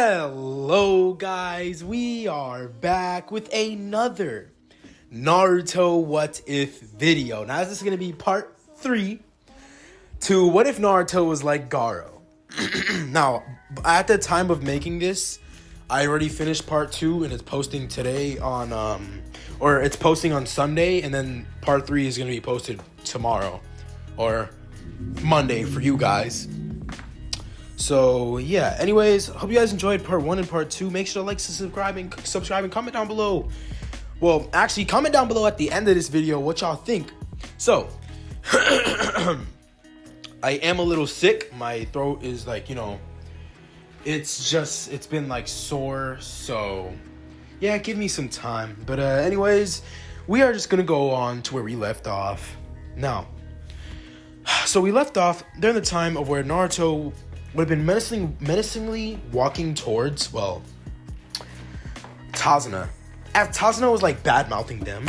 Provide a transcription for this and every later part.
Hello guys, we are back with another Naruto What If video. Now this is going to be part 3 to what if Naruto was like Garou. Now, at the time of making this, I already finished part 2 and it's posting today on, or it's posting on Sunday, and then part 3 is going to be posted tomorrow or Monday for you guys. So yeah, anyways, hope you guys enjoyed part 1 and part 2. Make sure to like, subscribe, and comment down below. Well, actually, comment down below at the end of this video what y'all think. So, I am a little sick. My throat is like, it's been like sore. So, yeah, give me some time. But anyways, we are just going to go on to where we left off. Now, so we left off during the time of where Naruto would have been menacingly walking towards, Tazuna. As Tazuna was like bad-mouthing them,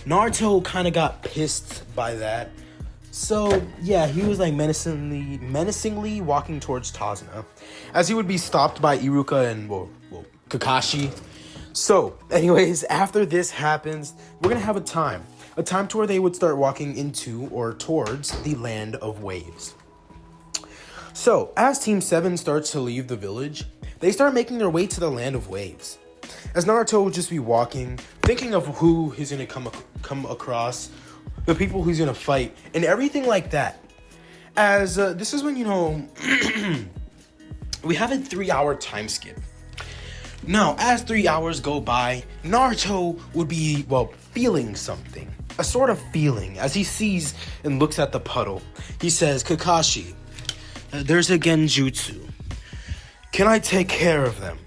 Naruto kind of got pissed by that. So yeah, he was like menacingly walking towards Tazuna, as he would be stopped by Iruka and Kakashi. So anyways, after this happens, we're gonna have a time to where they would start walking into or towards the land of waves. So, as Team 7 starts to leave the village, they start making their way to the land of waves. As Naruto would just be walking, thinking of who he's going to come across, the people he's going to fight, and everything like that. As this is when, we have a 3-hour time skip. Now, as 3 hours go by, Naruto would be, feeling something. A sort of feeling. As he sees and looks at the puddle, he says, Kakashi, there's a genjutsu. Can I take care of them?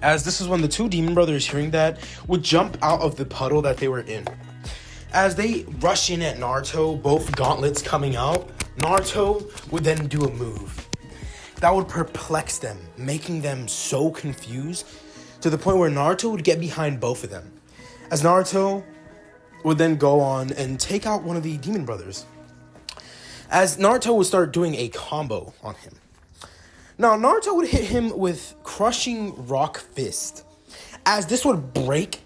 As this is when the two demon brothers, hearing that, would jump out of the puddle that they were in. As they rush in at Naruto, both gauntlets coming out, Naruto would then do a move that would perplex them, making them so confused to the point where Naruto would get behind both of them. As Naruto would then go on and take out one of the demon brothers. As Naruto would start doing a combo on him. Now, Naruto would hit him with Crushing Rock Fist. As this would break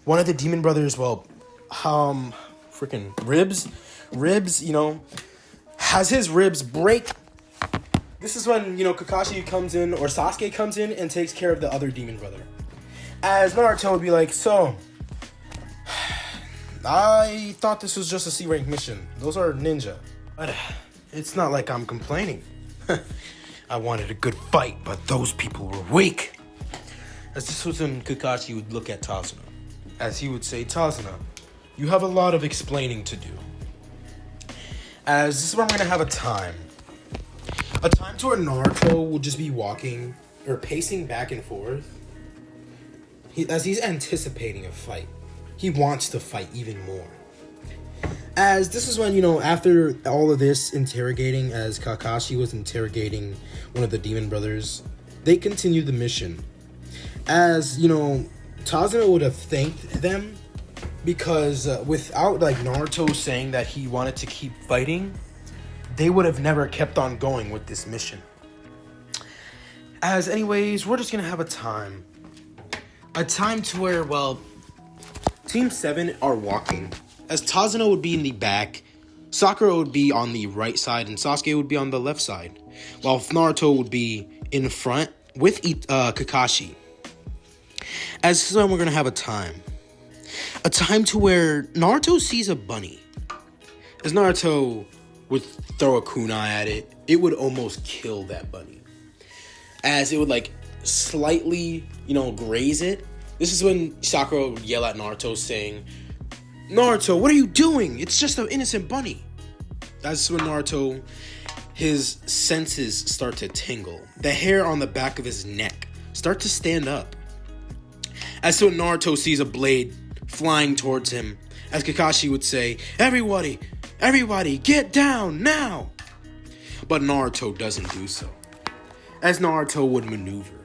one of the demon brothers', freaking ribs. Has his ribs break. This is when, Kakashi comes in, or Sasuke comes in and takes care of the other demon brother. As Naruto would be like, so, I thought this was just a C-rank mission. Those are ninja. But it's not like I'm complaining. I wanted a good fight, but those people were weak. As this was when Kakashi would look at Tazuna. As he would say, Tazuna, you have a lot of explaining to do. As this is where I'm going to have a time. A time to where Naruto would just be walking, or pacing back and forth. As he's anticipating a fight. He wants to fight even more. As this is when, after all of this interrogating, as Kakashi was interrogating one of the demon brothers, they continued the mission. As, Tazuna would have thanked them because without, Naruto saying that he wanted to keep fighting, they would have never kept on going with this mission. As, anyways, we're just going to have a time. A time to where, Team 7 are walking. As Tazuna would be in the back, Sakura would be on the right side, and Sasuke would be on the left side, while Naruto would be in front with Kakashi. As this is when we're going to have a time to where Naruto sees a bunny. As Naruto would throw a kunai at it, it would almost kill that bunny. As it would, slightly, graze it. This is when Sakura would yell at Naruto saying, Naruto, what are you doing? It's just an innocent bunny. That's when Naruto, his senses start to tingle. The hair on the back of his neck start to stand up. As when Naruto sees a blade flying towards him, as Kakashi would say, everybody, get down now. But Naruto doesn't do so. As Naruto would maneuver.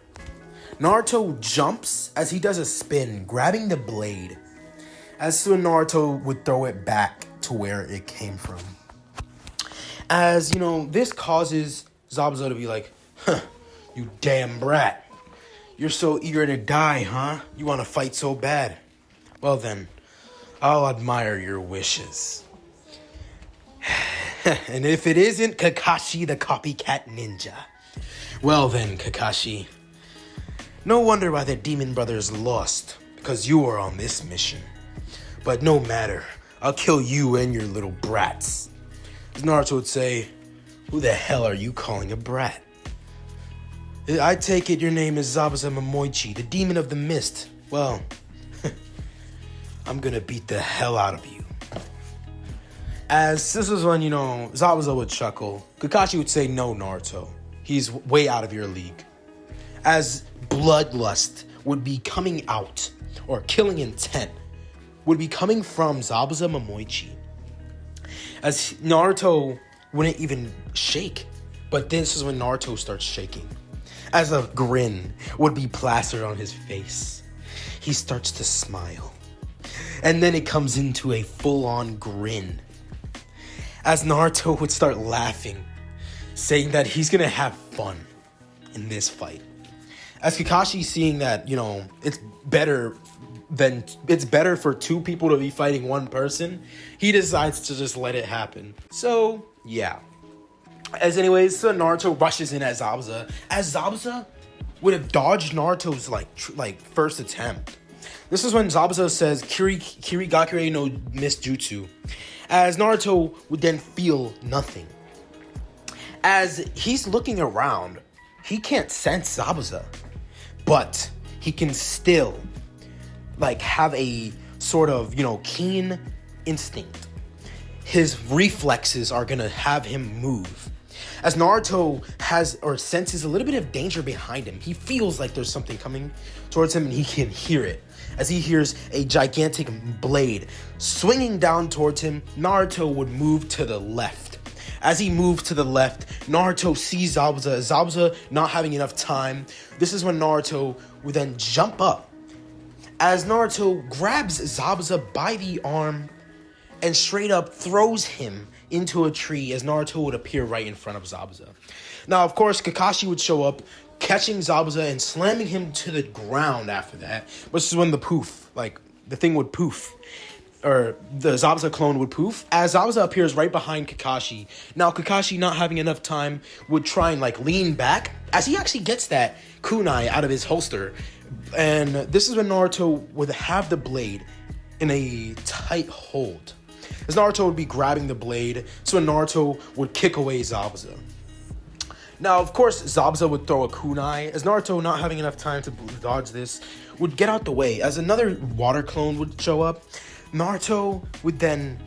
Naruto jumps as he does a spin, grabbing the blade. As soon Naruto would throw it back to where it came from. As, this causes Zabuza to be like, huh, you damn brat. You're so eager to die, huh? You want to fight so bad. Well then, I'll admire your wishes. And if it isn't Kakashi the copycat ninja, well then, Kakashi, no wonder why the Demon Brothers lost, because you were on this mission. But no matter, I'll kill you and your little brats. As Naruto would say, who the hell are you calling a brat? I take it your name is Zabuza Momoichi, the Demon of the Mist. Well, I'm gonna beat the hell out of you. As this is when, Zabuza would chuckle. Kakashi would say, no, Naruto. He's way out of your league. As bloodlust would be coming out, or killing intent, would be coming from Zabuza Momoichi. As Naruto wouldn't even shake. But this is when Naruto starts shaking. As a grin would be plastered on his face. He starts to smile. And then it comes into a full-on grin. As Naruto would start laughing, saying that he's gonna have fun in this fight. As Kakashi seeing that, it's better for two people to be fighting one person, he decides to just let it happen. So, yeah. So Naruto rushes in as Zabuza. As Zabuza would have dodged Naruto's first attempt. This is when Zabuza says Kirigakure no Misjutsu. As Naruto would then feel nothing. As he's looking around, he can't sense Zabuza. But he can still have a sort of, keen instinct. His reflexes are gonna have him move. As Naruto senses a little bit of danger behind him, he feels like there's something coming towards him and he can hear it. As he hears a gigantic blade swinging down towards him, Naruto would move to the left. As he moves to the left, Naruto sees Zabuza. Zabuza not having enough time. This is when Naruto would then jump up. As Naruto grabs Zabuza by the arm and straight up throws him into a tree as Naruto would appear right in front of Zabuza. Now, of course, Kakashi would show up, catching Zabuza and slamming him to the ground after that. Which is when the thing would poof. Or the Zabuza clone would poof. As Zabuza appears right behind Kakashi. Now, Kakashi, not having enough time, would try and lean back. As he actually gets that kunai out of his holster. And this is when Naruto would have the blade in a tight hold. As Naruto would be grabbing the blade, so Naruto would kick away Zabuza. Now, of course, Zabuza would throw a kunai. As Naruto, not having enough time to dodge this, would get out the way. As another water clone would show up, Naruto would then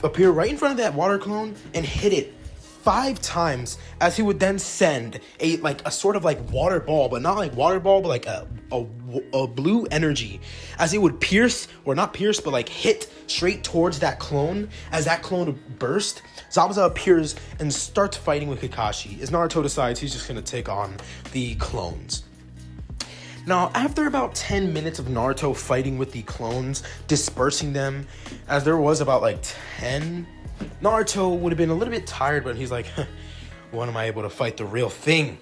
appear right in front of that water clone and hit it 5 times, as he would then send a sort of water ball, but not water ball, but a blue energy, as it would hit straight towards that clone. As that clone would burst, Zabuza appears and starts fighting with Kakashi, as Naruto decides he's just gonna take on the clones. Now, after about 10 minutes of Naruto fighting with the clones, dispersing them, as there was about 10, Naruto would have been a little bit tired, but he's like, when am I able to fight the real thing?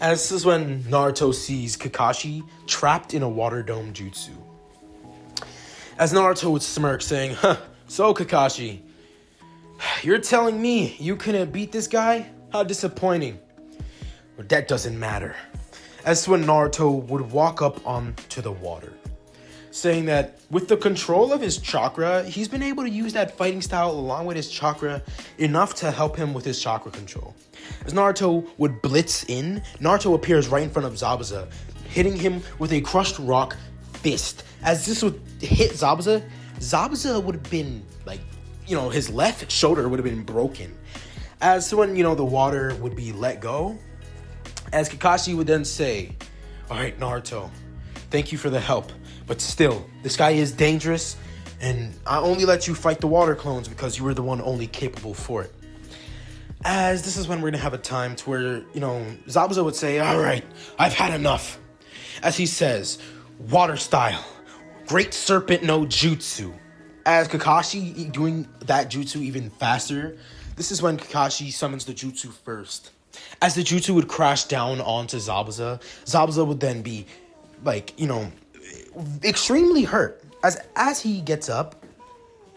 As this is when Naruto sees Kakashi trapped in a water dome jutsu. As Naruto would smirk, saying, so Kakashi, you're telling me you couldn't beat this guy? How disappointing. But that doesn't matter. As when Naruto would walk up onto the water, saying that with the control of his chakra, he's been able to use that fighting style along with his chakra enough to help him with his chakra control. As Naruto would blitz in, Naruto appears right in front of Zabuza, hitting him with a crushed rock fist. As this would hit Zabuza, Zabuza would have been his left shoulder would have been broken. As when, the water would be let go, as Kakashi would then say, all right, Naruto, thank you for the help. But still, this guy is dangerous, and I only let you fight the water clones because you were the one only capable for it. As this is when we're going to have a time to where, Zabuza would say, all right, I've had enough. As he says, water style, great serpent no jutsu. As Kakashi doing that jutsu even faster, this is when Kakashi summons the jutsu first. As the jutsu would crash down onto Zabuza, Zabuza would then be, like, extremely hurt. As he gets up,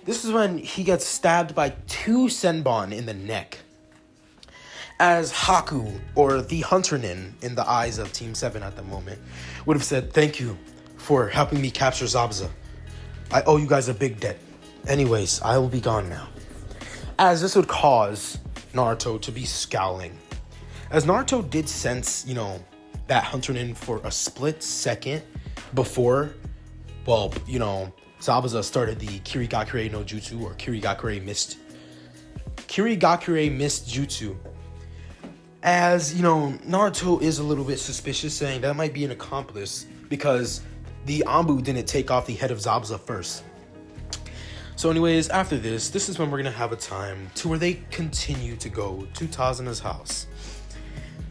this is when he gets stabbed by 2 Senbon in the neck. As Haku, or the Hunter-nin in the eyes of Team 7 at the moment, would have said, "Thank you for helping me capture Zabuza. I owe you guys a big debt. Anyways, I will be gone now." As this would cause Naruto to be scowling. As Naruto did sense, that Hunter-nin for a split second before, Zabuza started the Kirigakure no Jutsu, or Kirigakure missed Jutsu. As, Naruto is a little bit suspicious, saying that might be an accomplice because the Anbu didn't take off the head of Zabuza first. So anyways, after this is when we're going to have a time to where they continue to go to Tazuna's house.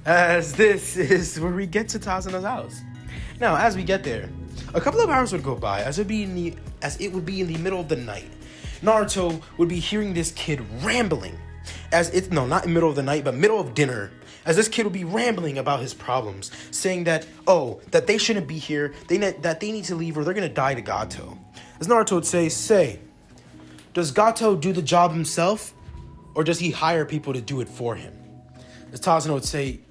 As this is where we get to Tazuna's house. Now, as we get there, a couple of hours would go by, as it would be in the middle of the night. Naruto would be hearing this kid rambling. Not in the middle of the night, but middle of dinner. As this kid would be rambling about his problems, saying that they shouldn't be here, that they need to leave or they're going to die to Gato. As Naruto would say, does Gato do the job himself, or does he hire people to do it for him? As Tazuna would say,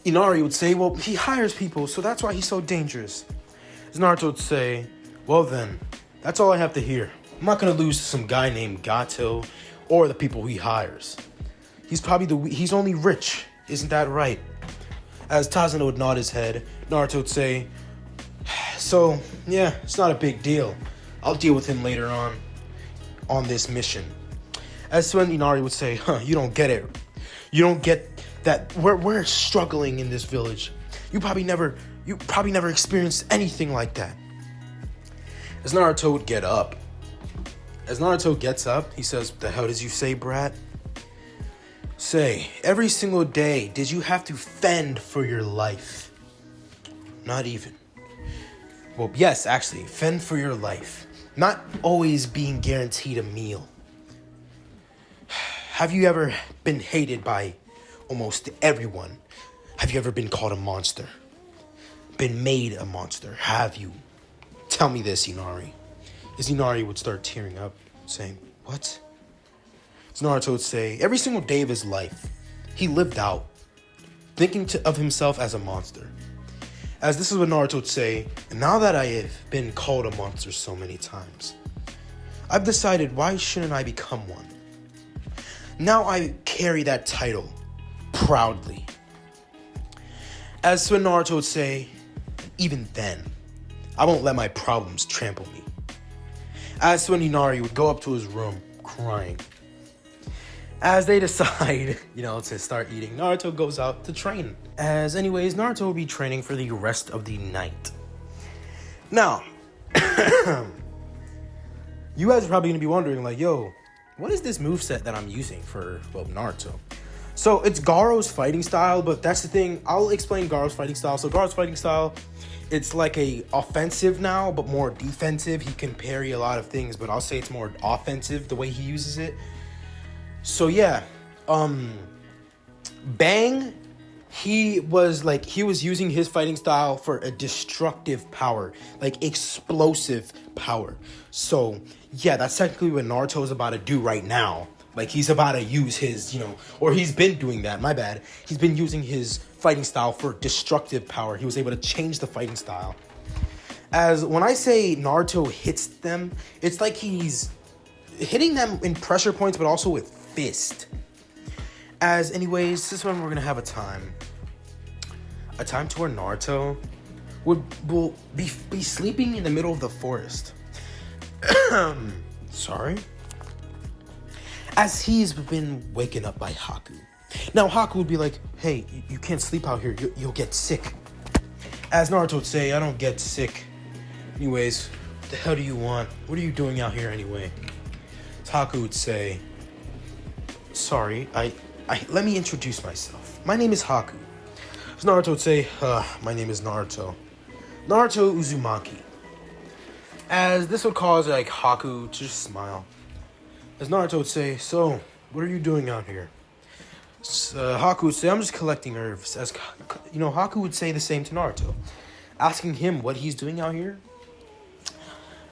Inari would say, well, he hires people, so that's why he's so dangerous. As Naruto would say, well then, that's all I have to hear. I'm not going to lose to some guy named Gato or the people he hires. He's only rich, isn't that right? As Tazuna would nod his head, Naruto would say, so, yeah, it's not a big deal. I'll deal with him later on this mission. As when Inari would say, you don't get it. You don't get that we're struggling in this village. You probably never experienced anything like that. As Naruto would get up. As Naruto gets up, he says, "What the hell did you say, brat?" Say, every single day, did you have to fend for your life? Not even. Well, yes, actually, fend for your life. Not always being guaranteed a meal. Have you ever been hated by almost everyone? Have you ever been called a monster? Been made a monster? Have you? Tell me this, Inari. As Inari would start tearing up, saying, what? As Naruto would say, every single day of his life, he lived out, thinking of himself as a monster. As this is what Naruto would say, and now that I have been called a monster so many times, I've decided, why shouldn't I become one? Now I carry that title proudly. As when Naruto would say, even then, I won't let my problems trample me. As when Inari would go up to his room, crying. As they decide, to start eating, Naruto goes out to train. Naruto will be training for the rest of the night. Now, you guys are probably going to be wondering, what is this moveset that I'm using for, Naruto? So, it's Garou's fighting style, but that's the thing. I'll explain Garou's fighting style. So, Garou's fighting style, it's like a offensive now, but more defensive. He can parry a lot of things, but I'll say it's more offensive, the way he uses it. So, yeah. Bang, he was using his fighting style for a destructive power, explosive power. So, yeah, that's technically what Naruto is about to do right now. He's about to use his, or he's been doing that, my bad. He's been using his fighting style for destructive power. He was able to change the fighting style. As when I say Naruto hits them, it's like he's hitting them in pressure points, but also with fist. This is when we're going to have a time to where Naruto will be sleeping in the middle of the forest. Sorry. As he's been waken up by Haku. Now, Haku would be like, hey, you can't sleep out here. You'll get sick. As Naruto would say, I don't get sick. Anyways, what the hell do you want? What are you doing out here anyway? As Haku would say, sorry, let me introduce myself. My name is Haku. As Naruto would say, my name is Naruto. Naruto Uzumaki. As this would cause, Haku to just smile. As Naruto would say, so, what are you doing out here? Haku would say, I'm just collecting herbs. As Haku would say the same to Naruto, asking him what he's doing out here.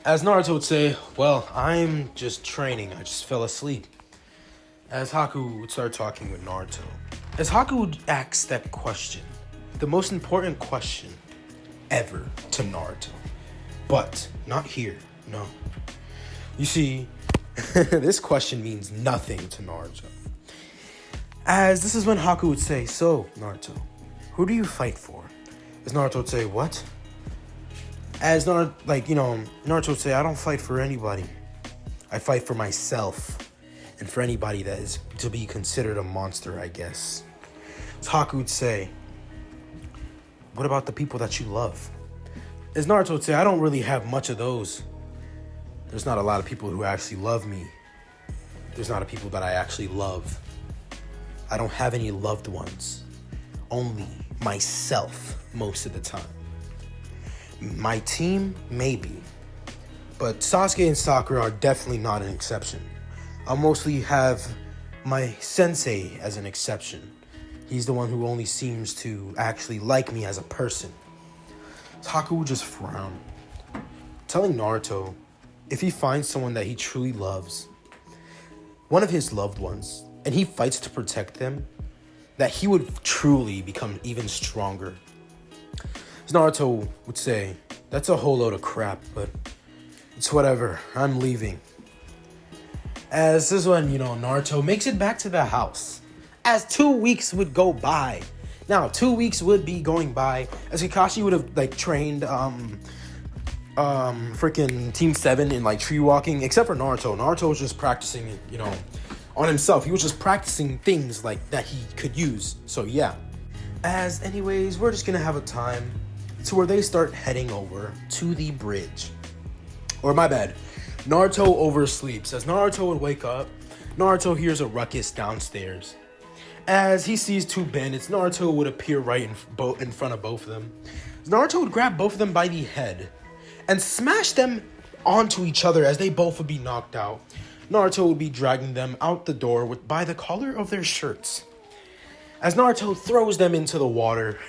As Naruto would say, well, I'm just training. I just fell asleep. As Haku would start talking with Naruto. As Haku would ask that question, the most important question ever to Naruto. But not here, no. You see, this question means nothing to Naruto. As this is when Haku would say, so, Naruto, who do you fight for? As Naruto would say, what? As Naruto would say, I don't fight for anybody. I fight for myself. And for anybody that is to be considered a monster, I guess. As Haku would say, what about the people that you love? As Naruto would say, I don't really have much of those. There's not a lot of people who actually love me. There's not a people that I actually love. I don't have any loved ones. Only myself most of the time. My team, maybe. But Sasuke and Sakura are definitely not an exception. I'll mostly have my sensei as an exception. He's the one who only seems to actually like me as a person. Haku would just frown, telling Naruto if he finds someone that he truly loves, one of his loved ones, and he fights to protect them, that he would truly become even stronger. As Naruto would say, that's a whole load of crap, but it's whatever, I'm leaving. As this is when, Naruto makes it back to the house. As 2 weeks would go by. Now, 2 weeks would be going by as Kakashi would have, trained, freaking Team 7 in, tree walking, except for Naruto. Naruto was just practicing, on himself. He was just practicing things, that he could use. So, yeah. As, anyways, we're just gonna have a time to where they start heading over to the bridge. Or, my bad. Naruto oversleeps. As Naruto would wake up, Naruto hears a ruckus downstairs. As he sees two bandits, Naruto would appear right in front of both of them. Naruto would grab both of them by the head and smash them onto each other as they both would be knocked out. Naruto would be dragging them out the door by the collar of their shirts. As Naruto throws them into the water,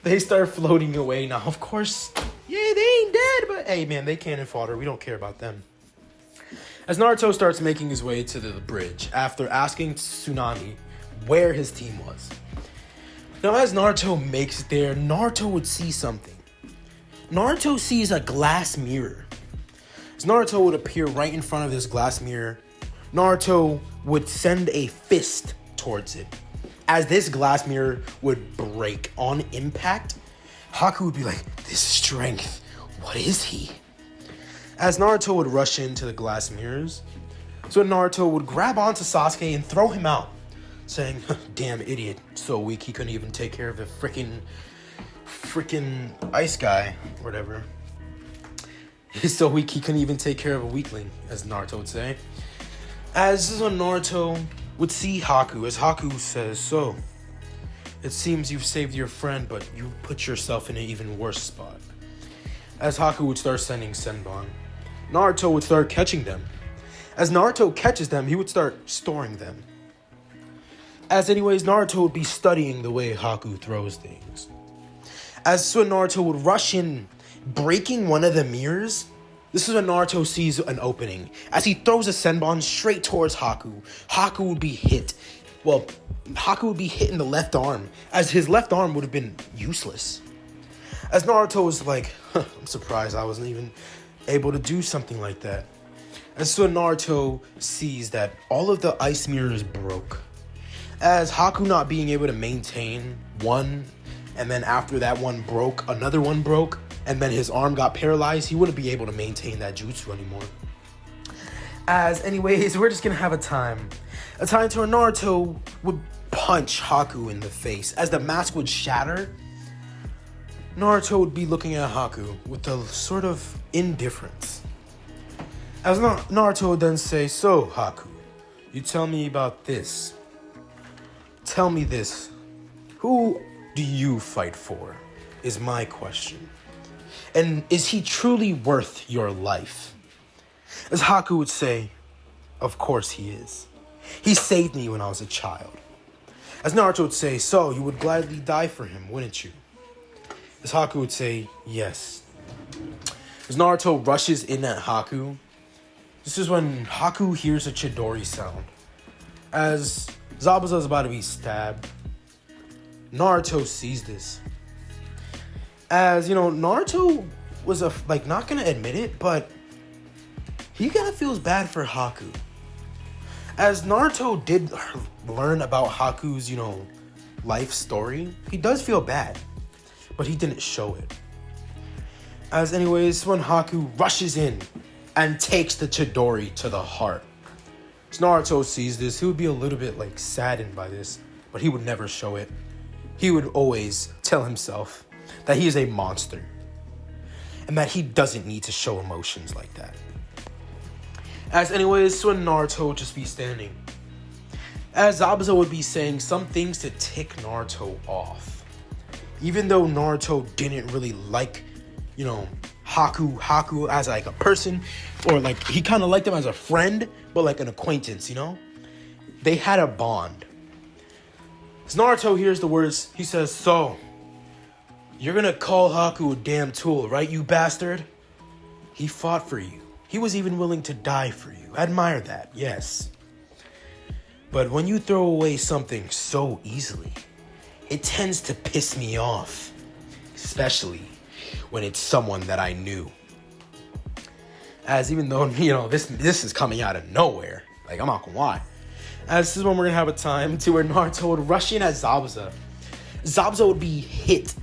they start floating away. Now, of course, yeah, they ain't dead, but hey, man, they cannon fodder. We don't care about them. As Naruto starts making his way to the bridge after asking Tsunami where his team was. Now, as Naruto makes it there, Naruto would see something. Naruto sees a glass mirror. As Naruto would appear right in front of this glass mirror, Naruto would send a fist towards it. As this glass mirror would break on impact, Haku would be like, this strength, what is he? As Naruto would rush into the glass mirrors, so Naruto would grab onto Sasuke and throw him out, saying, damn idiot, so weak he couldn't even take care of the freaking ice guy, or whatever. He's so weak he couldn't even take care of a weakling, as Naruto would say. As this is when Naruto would see Haku, as Haku says, so, it seems you've saved your friend, but you put yourself in an even worse spot. As Haku would start sending Senbon, Naruto would start catching them. As Naruto catches them, he would start storing them. As anyways, Naruto would be studying the way Haku throws things. As so Naruto would rush in, breaking one of the mirrors. This is when Naruto sees an opening. As he throws a Senbon straight towards Haku, Haku would be hit. Well, Haku would be hit in the left arm, as his left arm would have been useless. As Naruto was like, I'm surprised I wasn't even able to do something like that. And so Naruto sees that all of the ice mirrors broke. As Haku not being able to maintain one, and then after that one broke, another one broke, and then his arm got paralyzed, he wouldn't be able to maintain that jutsu anymore. As anyways, we're just gonna have a time to where Naruto would punch Haku in the face. As the mask would shatter, Naruto would be looking at Haku with a sort of indifference. As Naruto would then say, so Haku, you tell me about this. Tell me this. Who do you fight for? Is my question. And is he truly worth your life? As Haku would say, of course he is. He saved me when I was a child. As Naruto would say, so you would gladly die for him, wouldn't you? As Haku would say, yes. As Naruto rushes in at Haku, this is when Haku hears a Chidori sound. As Zabuza is about to be stabbed, Naruto sees this. As, Naruto was not gonna admit it, but he kind of feels bad for Haku. As Naruto did learn about Haku's, life story, he does feel bad, but he didn't show it. As anyways, when Haku rushes in and takes the Chidori to the heart. As Naruto sees this, he would be a little bit saddened by this, but he would never show it. He would always tell himself that he is a monster and that he doesn't need to show emotions like that. As anyways, when Naruto would just be standing, as Zabuza would be saying some things to tick Naruto off. Even though Naruto didn't really like, Haku as a person, or he kind of liked him as a friend, but an acquaintance, They had a bond. As Naruto hears the words, he says, so, you're gonna call Haku a damn tool, right, you bastard? He fought for you. He was even willing to die for you. I admire that, yes. But when you throw away something so easily, it tends to piss me off. Especially when it's someone that I knew. As even though, this is coming out of nowhere. I'm not gonna lie. As this is when we're gonna have a time to where Naruto would rush in at Zabuza. Zabuza would be hit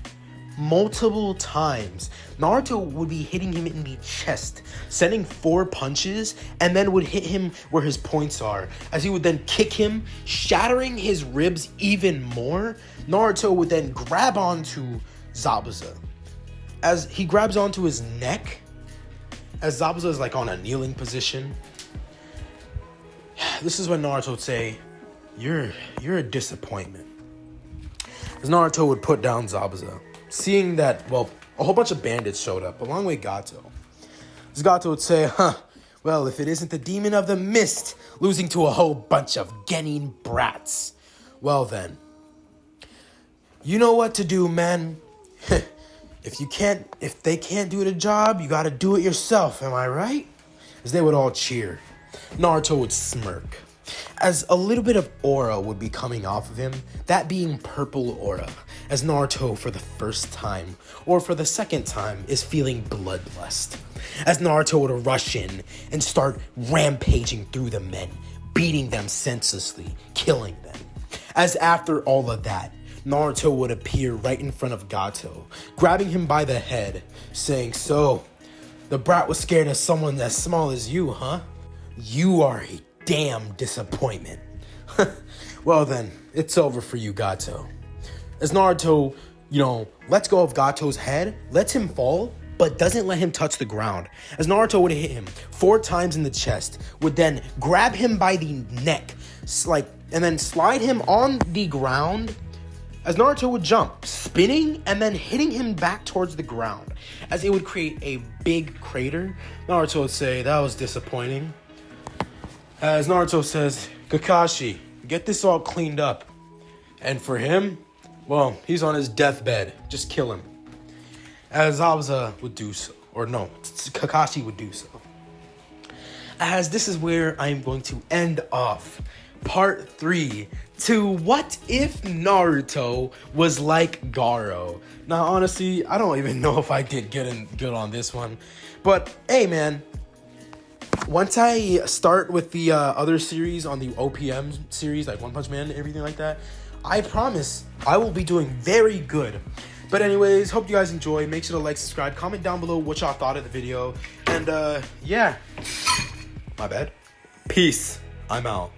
multiple times. Naruto would be hitting him in the chest, sending 4 punches, and then would hit him where his points are. As he would then kick him, shattering his ribs even more, Naruto would then grab onto Zabuza. As he grabs onto his neck, as Zabuza is on a kneeling position, this is when Naruto would say, you're a disappointment. As Naruto would put down Zabuza, seeing that, a whole bunch of bandits showed up, along with Gato. As Gato would say, well, if it isn't the demon of the mist losing to a whole bunch of Genin brats, well then, you know what to do, man. If they can't do the job, you gotta do it yourself, am I right? As they would all cheer. Naruto would smirk, as a little bit of aura would be coming off of him, that being purple aura, as Naruto for the first time, or for the second time, is feeling bloodlust. As Naruto would rush in and start rampaging through the men, beating them senselessly, killing them. As after all of that, Naruto would appear right in front of Gato, grabbing him by the head, saying, so, the brat was scared of someone as small as you, huh? You are a damn disappointment. Well then, it's over for you, Gato. As Naruto, lets go of Gato's head, lets him fall, but doesn't let him touch the ground. As Naruto would hit him 4 times in the chest, would then grab him by the neck, and then slide him on the ground. As Naruto would jump, spinning and then hitting him back towards the ground. As it would create a big crater, Naruto would say, that was disappointing. As Naruto says, Kakashi, get this all cleaned up. And for him, well, he's on his deathbed. Just kill him. As Zabuza would do so. Or no, Kakashi would do so. As this is where I'm going to end off part 3 to what if Naruto was like Garou. Now, honestly, I don't even know if I did good on this one. But, hey, man. Once I start with the other series on the OPM series, like One Punch Man and everything like that, I promise I will be doing very good. But anyways, hope you guys enjoy. Make sure to like, subscribe, comment down below what y'all thought of the video. And, yeah. My bad. Peace. I'm out.